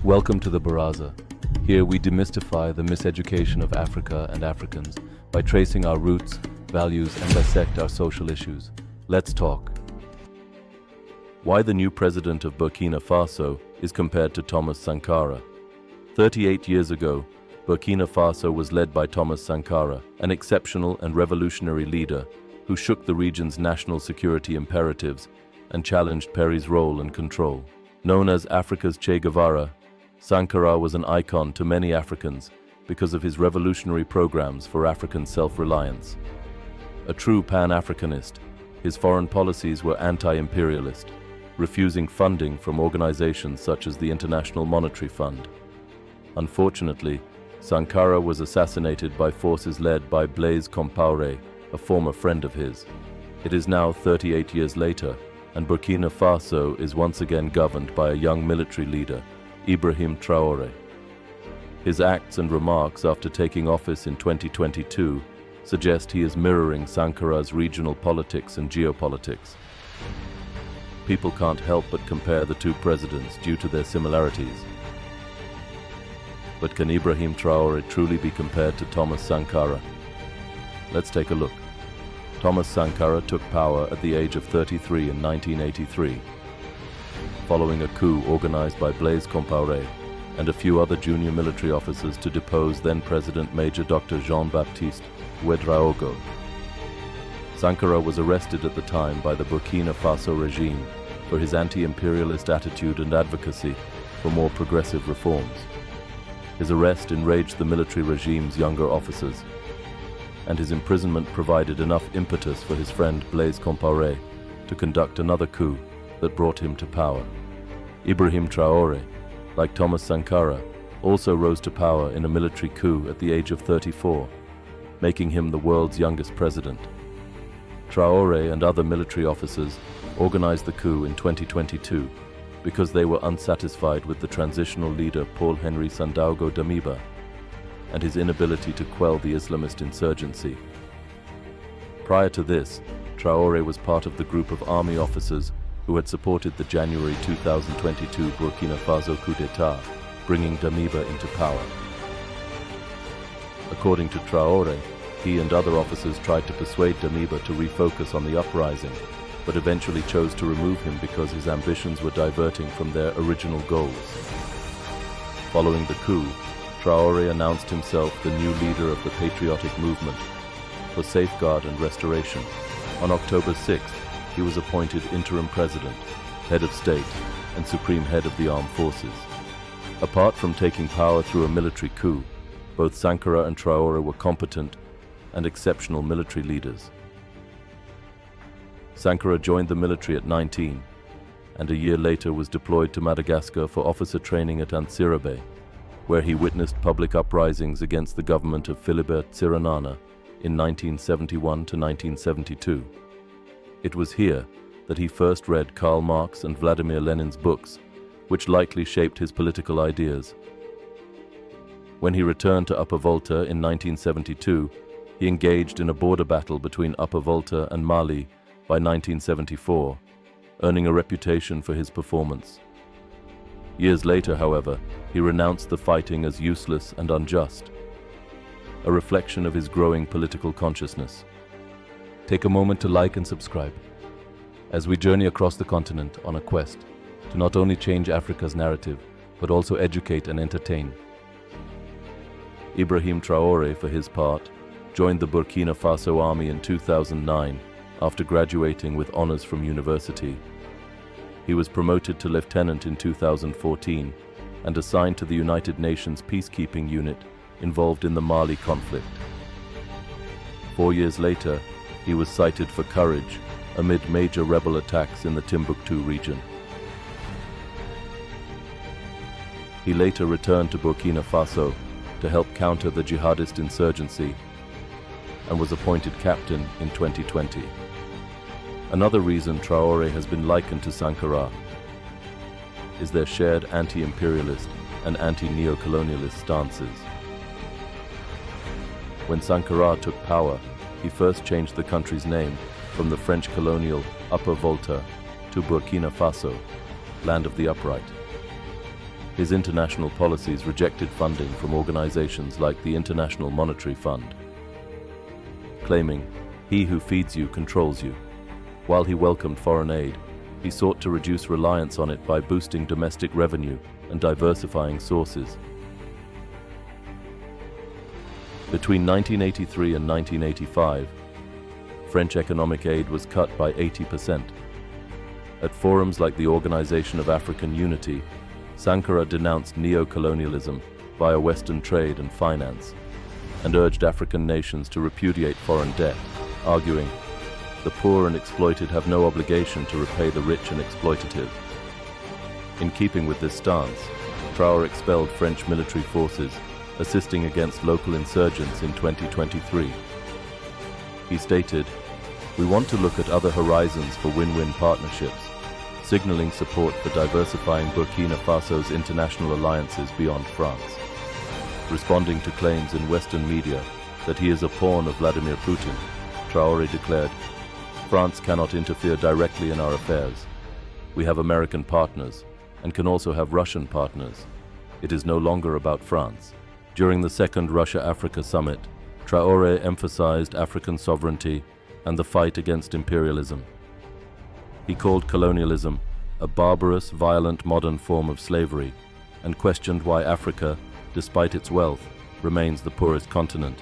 Welcome to the BARAZA. Here we demystify the miseducation of Africa and Africans by tracing our roots, values, and dissect our social issues. Let's talk. Why the new president of Burkina Faso is compared to Thomas Sankara. 38 years ago, Burkina Faso was led by Thomas Sankara, an exceptional and revolutionary leader who shook the region's national security imperatives and challenged Perry's role and control. Known as Africa's Che Guevara, Sankara was an icon to many Africans because of his revolutionary programs for African self-reliance. A true Pan-Africanist, his foreign policies were anti-imperialist, refusing funding from organizations such as the International Monetary Fund. Unfortunately, Sankara was assassinated by forces led by Blaise Compaoré, a former friend of his. It is now 38 years later, and Burkina Faso is once again governed by a young military leader, Ibrahim Traore. His acts and remarks after taking office in 2022 suggest he is mirroring Sankara's regional politics and geopolitics. People can't help but compare the two presidents due to their similarities. But can Ibrahim Traore truly be compared to Thomas Sankara? Let's take a look. Thomas Sankara took power at the age of 33 in 1983. Following a coup organized by Blaise Compaoré and a few other junior military officers to depose then-President Major Dr. Jean-Baptiste Ouédraogo. Sankara was arrested at the time by the Burkina Faso regime for his anti-imperialist attitude and advocacy for more progressive reforms. His arrest enraged the military regime's younger officers, and his imprisonment provided enough impetus for his friend Blaise Compaoré to conduct another coup that brought him to power. Ibrahim Traore, like Thomas Sankara, also rose to power in a military coup at the age of 34, making him the world's youngest president. Traore and other military officers organized the coup in 2022 because they were unsatisfied with the transitional leader Paul-Henri Sandaogo Damiba and his inability to quell the Islamist insurgency. Prior to this, Traore was part of the group of army officers who had supported the January 2022 Burkina Faso coup d'etat, bringing Damiba into power. According to Traore, he and other officers tried to persuade Damiba to refocus on the uprising, but eventually chose to remove him because his ambitions were diverting from their original goals. Following the coup, Traore announced himself the new leader of the patriotic movement for safeguard and restoration. On October 6th, he was appointed interim president, head of state, and supreme head of the armed forces. Apart from taking power through a military coup, both Sankara and Traore were competent and exceptional military leaders. Sankara joined the military at 19, and a year later was deployed to Madagascar for officer training at Antsirabe, where he witnessed public uprisings against the government of Philibert Tsiranana in 1971 to 1972. It was here that he first read Karl Marx and Vladimir Lenin's books, which likely shaped his political ideas. When he returned to Upper Volta in 1972, he engaged in a border battle between Upper Volta and Mali by 1974, earning a reputation for his performance. Years later, however, he renounced the fighting as useless and unjust, a reflection of his growing political consciousness. Take a moment to like and subscribe as we journey across the continent on a quest to not only change Africa's narrative, but also educate and entertain. Ibrahim Traore, for his part, joined the Burkina Faso army in 2009 after graduating with honors from university. He was promoted to lieutenant in 2014 and assigned to the United Nations peacekeeping unit involved in the Mali conflict. 4 years later, he was cited for courage amid major rebel attacks in the Timbuktu region. He later returned to Burkina Faso to help counter the jihadist insurgency and was appointed captain in 2020. Another reason Traore has been likened to Sankara is their shared anti-imperialist and anti-neocolonialist stances. When Sankara took power, he first changed the country's name from the French colonial Upper Volta to Burkina Faso, land of the upright. His international policies rejected funding from organizations like the International Monetary Fund, claiming, "He who feeds you controls you." While he welcomed foreign aid, he sought to reduce reliance on it by boosting domestic revenue and diversifying sources. Between 1983 and 1985, French economic aid was cut by 80%. At forums like the Organization of African Unity, Sankara denounced neocolonialism via Western trade and finance, and urged African nations to repudiate foreign debt, arguing, "The poor and exploited have no obligation to repay the rich and exploitative." In keeping with this stance, Traore expelled French military forces, assisting against local insurgents in 2023. He stated, "We want to look at other horizons for win-win partnerships, signaling support for diversifying Burkina Faso's international alliances beyond France." Responding to claims in Western media that he is a pawn of Vladimir Putin, Traore declared, "France cannot interfere directly in our affairs. We have American partners and can also have Russian partners. It is no longer about France." During the second Russia-Africa summit, Traore emphasized African sovereignty and the fight against imperialism. He called colonialism a barbarous, violent modern form of slavery and questioned why Africa, despite its wealth, remains the poorest continent.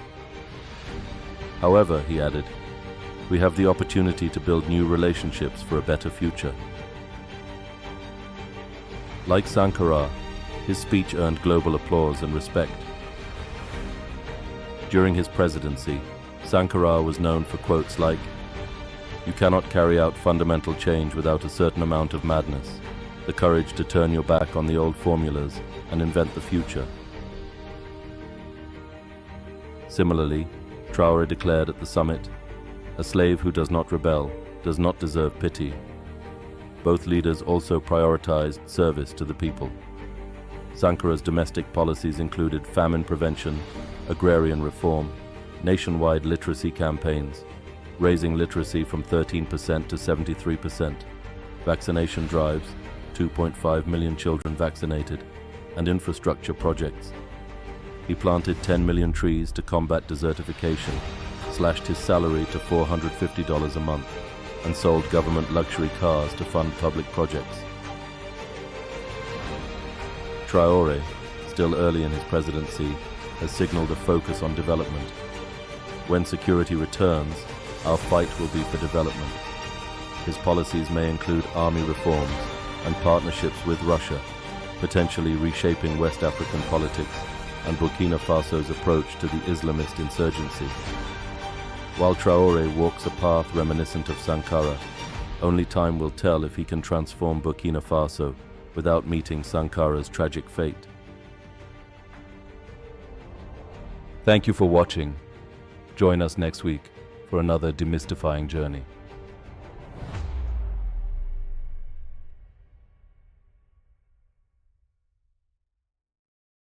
However, he added, "We have the opportunity to build new relationships for a better future." Like Sankara, his speech earned global applause and respect. During his presidency, Sankara was known for quotes like, "You cannot carry out fundamental change without a certain amount of madness, the courage to turn your back on the old formulas and invent the future." Similarly, Traore declared at the summit, "A slave who does not rebel does not deserve pity." Both leaders also prioritized service to the people. Sankara's domestic policies included famine prevention, agrarian reform, nationwide literacy campaigns, raising literacy from 13% to 73%, vaccination drives, 2.5 million children vaccinated, and infrastructure projects. He planted 10 million trees to combat desertification, slashed his salary to $450 a month, and sold government luxury cars to fund public projects. Traore, still early in his presidency, has signaled a focus on development. When security returns, our fight will be for development. His policies may include army reforms and partnerships with Russia, potentially reshaping West African politics and Burkina Faso's approach to the Islamist insurgency. While Traore walks a path reminiscent of Sankara, only time will tell if he can transform Burkina Faso without meeting Sankara's tragic fate. Thank you for watching. Join us next week for another demystifying journey.